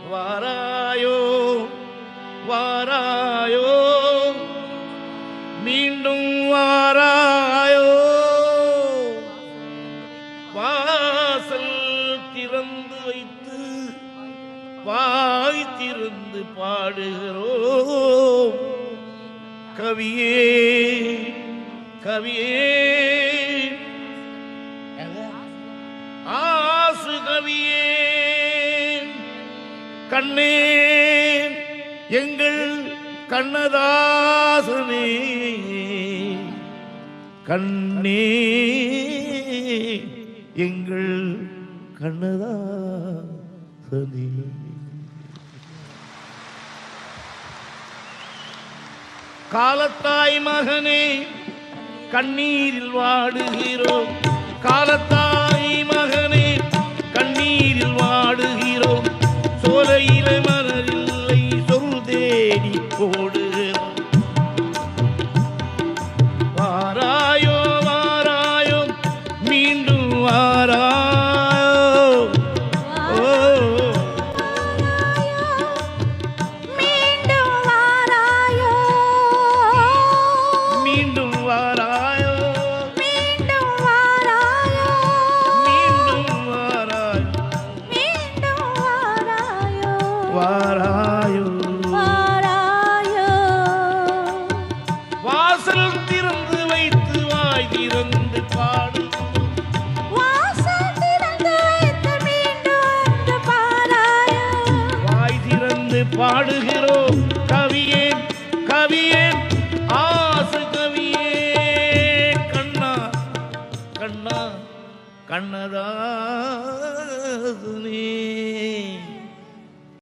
வாராயோ வாராயோ மீண்டும் வாராயோ வாசல் திறந்து வைத்து வாய் திறந்து பாடுகிறோம் கவியே கவியே ஆசு கவியே கண்ணே எங்கள் கண்ணதாசனே கண்ணே எங்கள் கண்ணதாசனே. காலத்தாய் மகனே கண்ணீரில் வாடுகிறோம் காலத்தாய் மகனே கண்ணீரில் வாடுகிறோம் சோலையில மலரில்லை சொல் தேடி போடுகிறோம் வாராயோ வாராயோ மீண்டும் வாராயோ மீண்டும் வாராயோ வாராயோ வாசல் திறந்து வைத்து வாய் திறந்து பாடு வாய் திறந்து பாடுகிறோம் கவியே கவியே ஆசு கவியே கண்ணா கண்ணா கண்ணதாசனே.